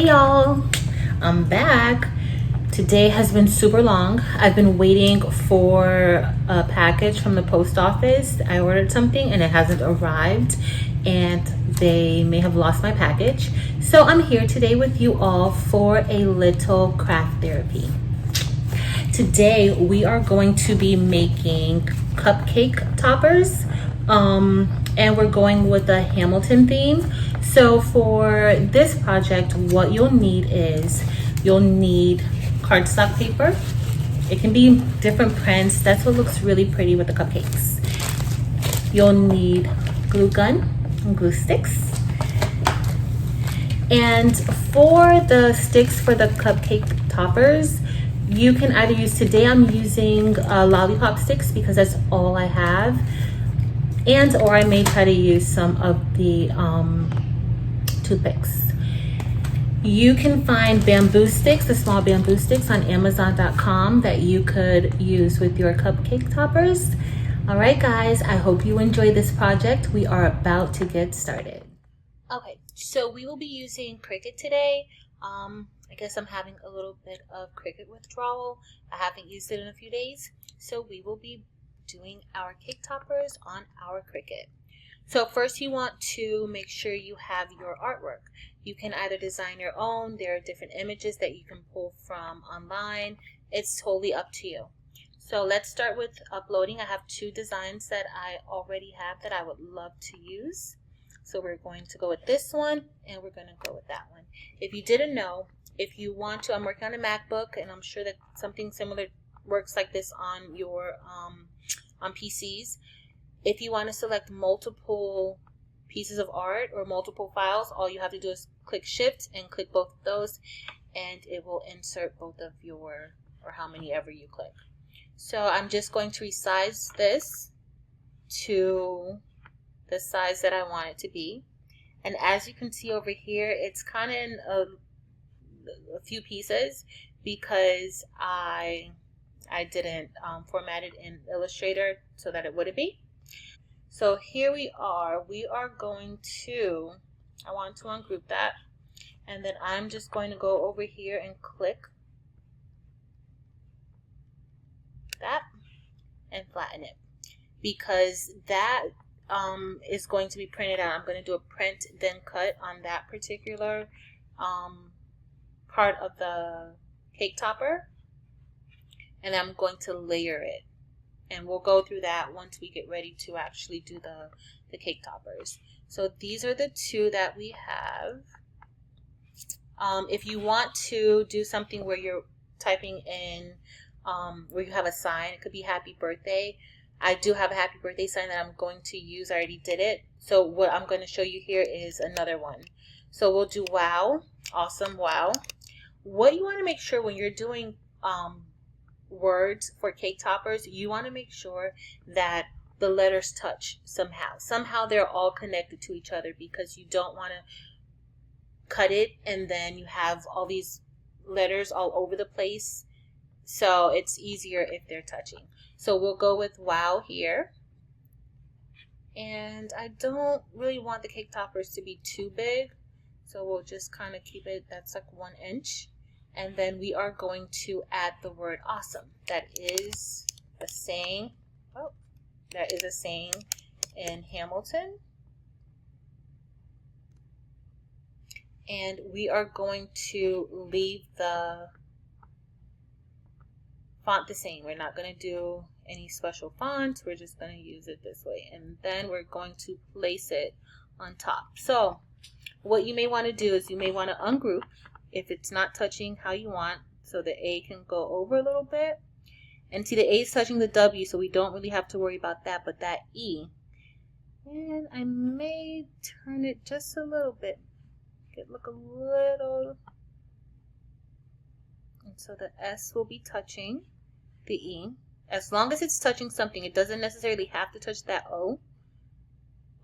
y'all, I'm back. Today has been super long. I've been waiting for a package from the post office. I ordered something and it hasn't arrived, and they may have lost my package. So I'm here today with you all for a little craft therapy. Today we are going to be making cupcake toppers, and we're going with the Hamilton theme. So for this project, what you'll need is you'll need cardstock paper. It can be different prints. That's what looks really pretty with the cupcakes. You'll need glue gun and glue sticks. And for the sticks for the cupcake toppers, you can either use, today I'm using lollipop sticks because that's all I have, and or I may try to use some of the toothpicks. You can find bamboo sticks, the small bamboo sticks on Amazon.com that you could use with your cupcake toppers. All right, guys, I hope you enjoy this project. We are about to get started. Okay, so we will be using Cricut today. I guess I'm having a little bit of Cricut withdrawal. I haven't used it in a few days, so we will be doing our cake toppers on our Cricut. So first you want to make sure you have your artwork. You can either design your own. There are different images that you can pull from online. It's totally up to you. So let's start with uploading. I have two designs that I already have that I would love to use. So we're going to go with this one and we're going to go with that one. If you didn't know, if you want to, I'm working on a MacBook and I'm sure that something similar works like this on your on PCs. If you want to select multiple pieces of art or multiple files, all you have to do is click Shift and click both of those, and it will insert both of your, or how many ever you click. So I'm just going to resize this to the size that I want it to be. And as you can see over here, it's kind of in a few pieces because I didn't format it in Illustrator so that it wouldn't be. So here we are going to, I want to ungroup that, and then I'm just going to go over here and click that and flatten it, because that is going to be printed out. I'm going to do a print then cut on that particular part of the cake topper, and I'm going to layer it. And we'll go through that once we get ready to actually do the cake toppers. So these are the two that we have. If you want to do something where you're typing in, where you have a sign, it could be happy birthday. I do have a happy birthday sign that I'm going to use. I already did it. So what I'm going to show you here is another one. So we'll do wow, awesome, wow. What you want to make sure when you're doing words for cake toppers, you want to make sure that the letters touch somehow they're all connected to each other, because you don't want to cut it and then you have all these letters all over the place. So it's easier if they're touching. So we'll go with wow here, and I don't really want the cake toppers to be too big, so we'll just kind of keep it, that's like 1 inch. And then we are going to add the word awesome. That is a saying. Oh, that is a saying in Hamilton. And we are going to leave the font the same. We're not going to do any special fonts. We're just going to use it this way. And then we're going to place it on top. So what you may want to do is you may want to ungroup if it's not touching how you want, so the A can go over a little bit. And see, the A is touching the W, so we don't really have to worry about that, but that E, and I may turn it just a little bit, make it look a little, and so the S will be touching the E. As long as it's touching something, it doesn't necessarily have to touch that O,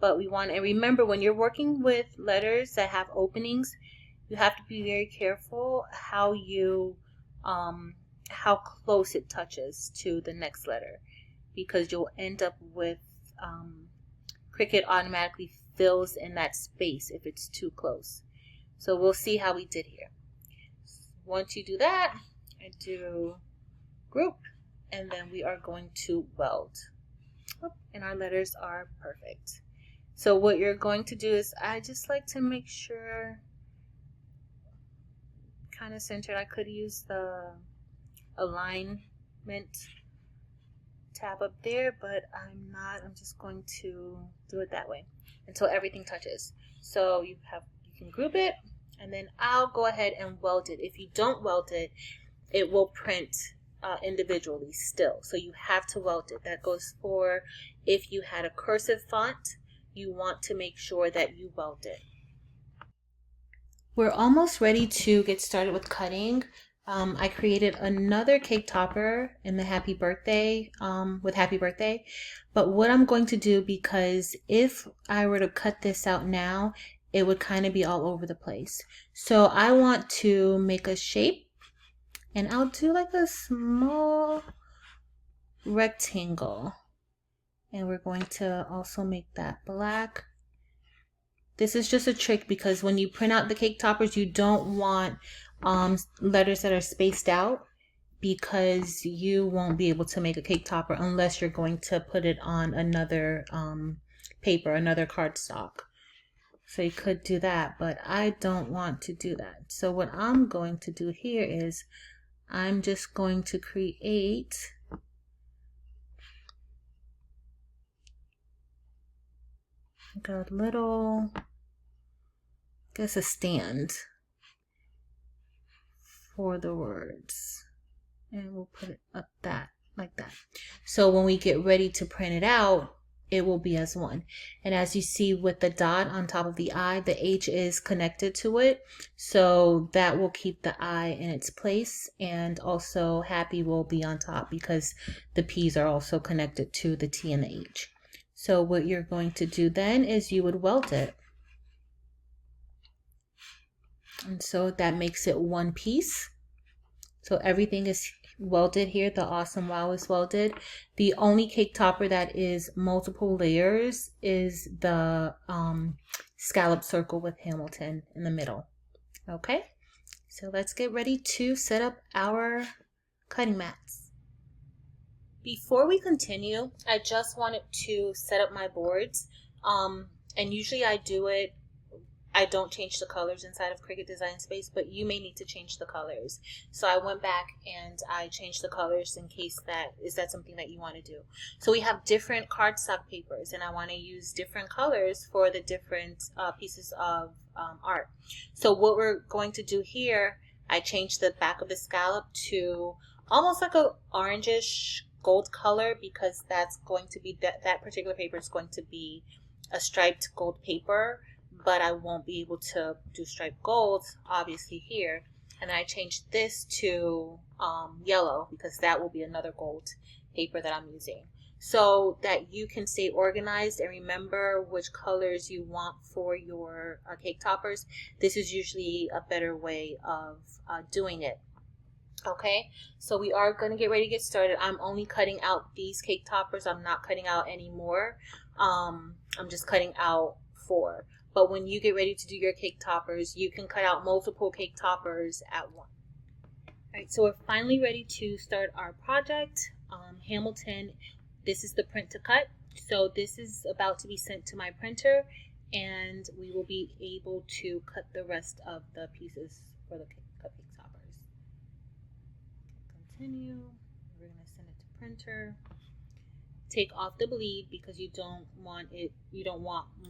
but we want, and remember, when you're working with letters that have openings, you have to be very careful how you, how close it touches to the next letter, because you'll end up with Cricut automatically fills in that space if it's too close. So we'll see how we did here. Once you do that, I do group, and then we are going to weld. And our letters are perfect. So what you're going to do is, I just like to make sure kind of centered. I could use the alignment tab up there, but I'm not. I'm just going to do it that way until everything touches. So you can group it, and then I'll go ahead and weld it. If you don't weld it, it will print individually still. So you have to weld it. That goes for if you had a cursive font, you want to make sure that you weld it. We're almost ready to get started with cutting. I created another cake topper in the happy birthday, with happy birthday. But what I'm going to do, because if I were to cut this out now, it would kind of be all over the place. So I want to make a shape, and I'll do like a small rectangle. And we're going to also make that black. This is just a trick because when you print out the cake toppers, you don't want letters that are spaced out, because you won't be able to make a cake topper unless you're going to put it on another paper, another cardstock. So you could do that, but I don't want to do that. So what I'm going to do here is I'm just going to create like a little, I guess, a stand for the words, and we'll put it up like that. So when we get ready to print it out, it will be as one. And as you see with the dot on top of the I, the H is connected to it, so that will keep the I in its place, and also happy will be on top because the P's are also connected to the T and the H. So what you're going to do then is you would weld it. And so that makes it one piece. So everything is welded here. The awesome wow is welded. The only cake topper that is multiple layers is the scallop circle with Hamilton in the middle. Okay, so let's get ready to set up our cutting mats. Before we continue, I just wanted to set up my boards, and usually I do it, I don't change the colors inside of Cricut Design Space, but you may need to change the colors. So I went back and I changed the colors in case is that something that you want to do. So we have different cardstock papers, and I want to use different colors for the different pieces of art. So what we're going to do here, I changed the back of the scallop to almost like a orangish gold color, because that's going to be that particular paper is going to be a striped gold paper, but I won't be able to do striped gold obviously here. And then I changed this to yellow, because that will be another gold paper that I'm using, so that you can stay organized and remember which colors you want for your cake toppers. This is usually a better way of doing it. Okay, so we are going to get ready to get started. I'm only cutting out these cake toppers. I'm not cutting out any more. I'm just cutting out 4. But when you get ready to do your cake toppers, you can cut out multiple cake toppers at once. All right, so we're finally ready to start our project. Hamilton, this is the print to cut. So this is about to be sent to my printer, and we will be able to cut the rest of the pieces for the cupcake toppers. Continue. We're going to send it to printer. Take off the bleed because you don't want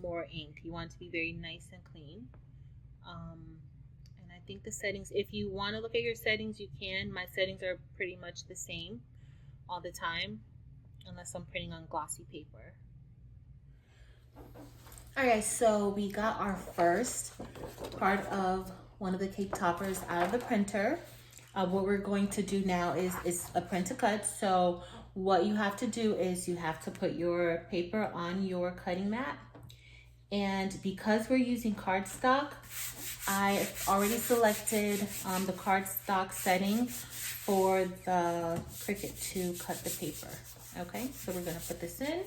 more ink. You want it to be very nice and clean. And I think the settings, if you want to look at your settings, you can. My settings are pretty much the same all the time, unless I'm printing on glossy paper. Alright, so we got our first part of one of the cake toppers out of the printer. What we're going to do now is a print to cut. So what you have to do is you have to put your paper on your cutting mat. And because we're using cardstock, I already selected the cardstock setting for the Cricut to cut the paper. Okay, so we're going to put this in.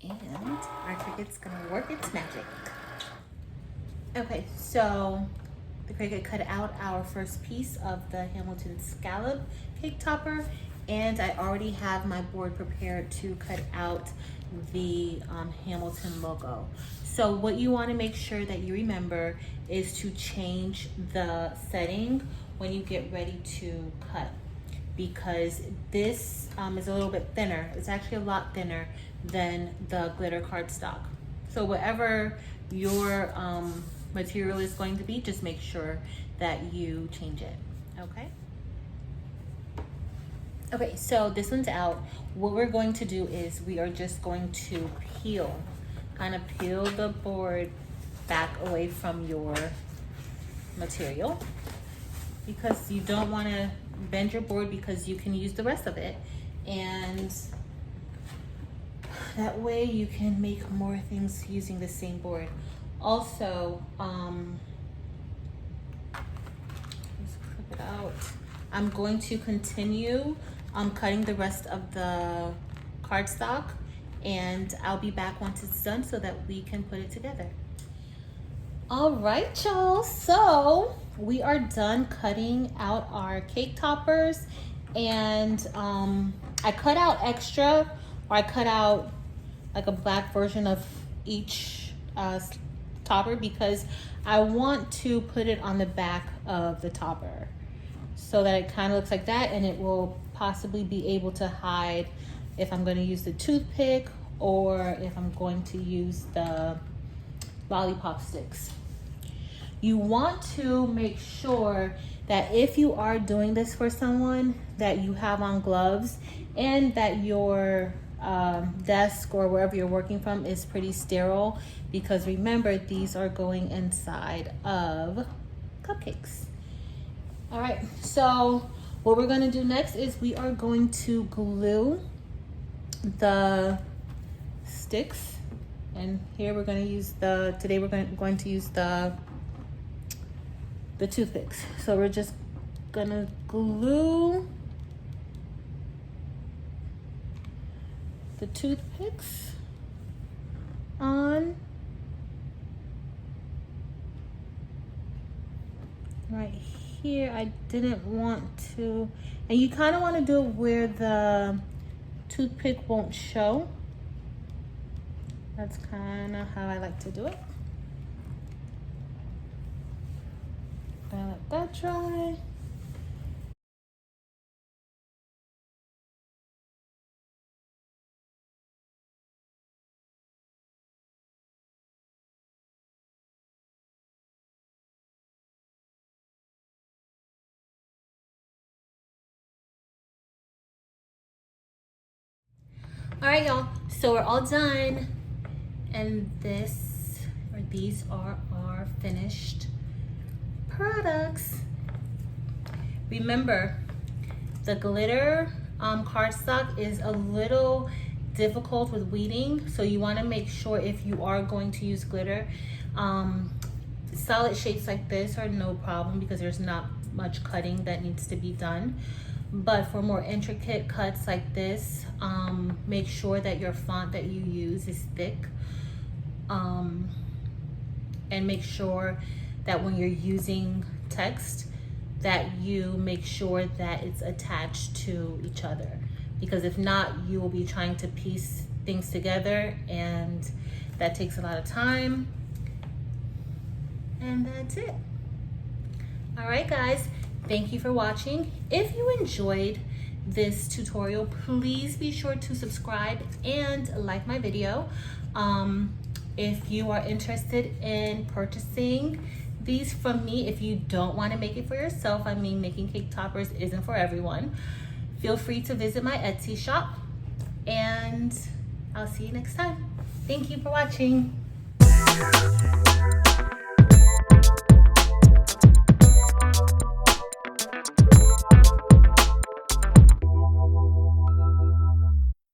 And our Cricut's going to work its magic. Okay, so the Cricut cut out our first piece of the Hamilton scallop cake topper, and I already have my board prepared to cut out the Hamilton logo. So what you want to make sure that you remember is to change the setting when you get ready to cut, because this is a little bit thinner. It's actually a lot thinner than the glitter cardstock. So whatever your material is going to be, just make sure that you change it, okay? Okay, so this one's out. What we're going to do is we are just going to kind of peel the board back away from your material, because you don't want to bend your board, because you can use the rest of it, and that way you can make more things using the same board. Also, let's clip it out. I'm going to continue cutting the rest of the cardstock, and I'll be back once it's done so that we can put it together. All right, y'all, so we are done cutting out our cake toppers, and I cut out extra, or I cut out like a black version of each topper, because I want to put it on the back of the topper so that it kind of looks like that, and it will possibly be able to hide if I'm going to use the toothpick or if I'm going to use the lollipop sticks. You want to make sure that if you are doing this for someone, that you have on gloves, and that your desk or wherever you're working from is pretty sterile, because remember, these are going inside of cupcakes. All right, so what we're going to do next is we are going to glue the sticks, and here we're going to use today we're going to use the toothpicks. So we're just going to glue the toothpicks on right here. I didn't want to, and you kind of want to do it where the toothpick won't show. That's kind of how I like to do it. Gonna let that dry. All right, y'all, so we're all done, and these are our finished products. Remember, the glitter cardstock is a little difficult with weeding, so you want to make sure, if you are going to use glitter, solid shapes like this are no problem, because there's not much cutting that needs to be done. But for more intricate cuts like this, make sure that your font that you use is thick, and make sure that when you're using text, that you make sure that it's attached to each other, because if not, you will be trying to piece things together, and that takes a lot of time. And that's it. All right, guys, thank you for watching. If you enjoyed this tutorial, please be sure to subscribe and like my video. If you are interested in purchasing these from me, if you don't want to make it for yourself, I mean, making cake toppers isn't for everyone, feel free to visit my Etsy shop, and I'll see you next time. Thank you for watching.